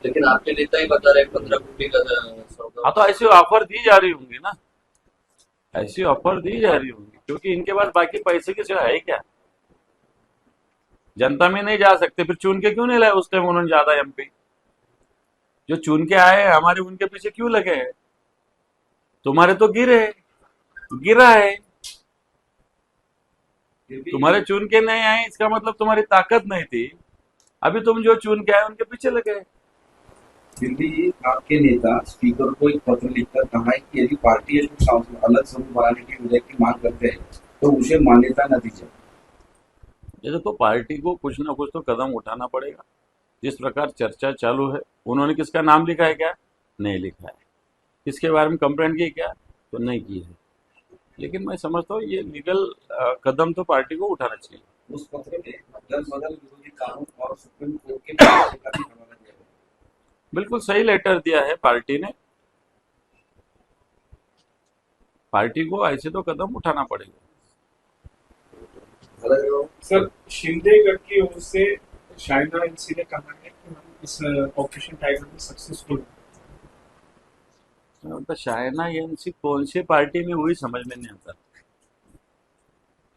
लेकिन आपके नेता ही बता रहे 15 कोटी का सौदा हाँ, तो ऐसी ऑफर दी जा रही होंगी ना, ऐसी ऑफर दी जा रही होंगी, क्योंकि इनके पास बाकी पैसे की जगह है क्या? जनता में नहीं जा सकते, फिर चुन के क्यों नहीं लाए उस टाइम उन्होंने ज्यादा एमपी? जो चुन के आए हमारे, उनके पीछे क्यों लगे हैं? तुम्हारे तो गिरे, गिरा है। फिर भी तुम्हारे चुन के नहीं आए इसका मतलब तुम्हारी ताकत नहीं थी। अभी तुम जो चुन के आए उनके पीछे लगे। फिर भी आपके नेता स्पीकर को एक पत्र लिखकर कहा है कि यदि पार्टी अलग समूह बनाने की विधेयक की मांग करते हैं तो उसे मान्यता न दी जाए। ये देखो, पार्टी को कुछ ना कुछ तो कदम उठाना पड़ेगा। जिस प्रकार चर्चा चालू है, उन्होंने किसका नाम लिखा है क्या? नहीं लिखा है। किसके बारे में कंप्लेंट की क्या? तो नहीं की है। लेकिन मैं समझता हूँ ये लीगल कदम तो पार्टी को उठाना चाहिए। उस पत्र में दल बदल विरोधी कानून और सुप्रीम कोर्ट के फैसले का भी हवाला दिया गया। बिल्कुल सही लेटर दिया है पार्टी ने। पार्टी को ऐसे तो कदम उठाना पड़ेगा। सर, शिंदे गढ़ की ओर से शाइना एनसी ने कहा है कि हम इस ऑपरेशन टाइगर में सक्सेसफुल हैं। तो शायना एनसी कौन सी पार्टी में हुई समझ में नहीं आता,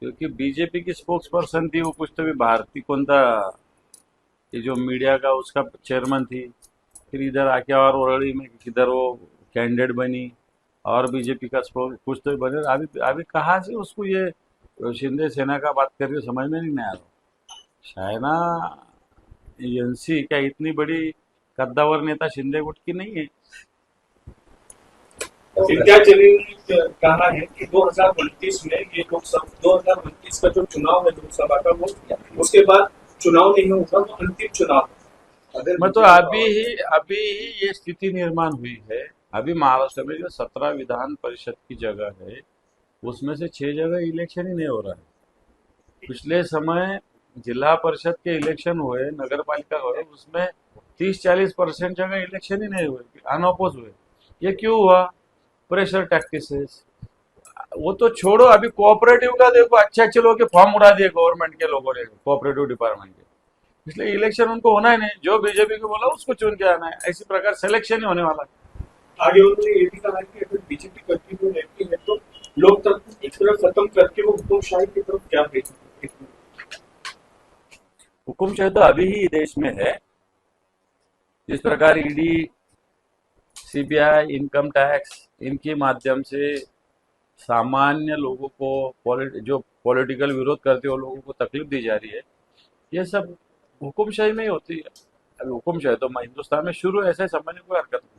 क्योंकि बीजेपी की स्पोक्स पर्सन थी वो, कुछ तो भी भारती कौन था, ये जो मीडिया का उसका चेयरमैन थी। फिर इधर आके और ओरड़ी में किधर वो कैंडिडेट बनी, और बीजेपी का स्पोक्स कुछ तो भी बने। अभी अभी कहाँ से उसको ये शिंदे सेना का बात करके समझ में नहीं आ रहा। शायना एनसी क्या इतनी बड़ी कद्दावर नेता शिंदे गुट की नहीं है? विद्या जलील ने कहा है कि 2029 में ये लोकसभा 2029 का जो चुनाव है लोकसभा का, वो उसके बाद चुनाव नहीं होगा, वो अंतिम चुनाव है। मतलब अभी ही ये स्थिति निर्माण हुई है। अभी महाराष्ट्र में जो 17 विधान परिषद की जगह है, उसमें से 6 जगह इलेक्शन ही नहीं हो रहा है। पिछले समय जिला परिषद के इलेक्शन हुए, नगर पालिका हुए, उसमें 30-40% जगह इलेक्शन ही नहीं हुए, अनअपोज हुए। ये क्यों हुआ? प्रेशर टैक्टिसेस। वो तो छोड़ो, अभी कोऑपरेटिव का देखो, अच्छे अच्छे लोगों के फॉर्म उड़ा दिए गवर्नमेंट के लोगों ने, कोऑपरेटिव डिपार्टमेंट के। इसलिए इलेक्शन उनको होना ही नहीं, जो बीजेपी को बोला उसको चुन के आना है। इसी प्रकार सिलेक्शन ही होने वाला है। आगे उन्होंने ये भी कहा है कि अगर बीजेपी कंटिन्यू रहती है तो लोकतंत्र की तरफ खत्म करके वो हुकुमशाही की तरफ क्या भेजेंगे। हुकुमशाही तो अभी ही देश में है। जिस प्रकार ईडी, सीबीआई, इनकम टैक्स, इनके माध्यम से सामान्य लोगों को, जो पॉलिटिकल विरोध करते हो लोगों को तकलीफ दी जा रही है, ये सब हुकुमशाही में ही होती है। अभी हुकुमशाही तो हिंदुस्तान में शुरू ऐसे समझने कोई हरकत नहीं।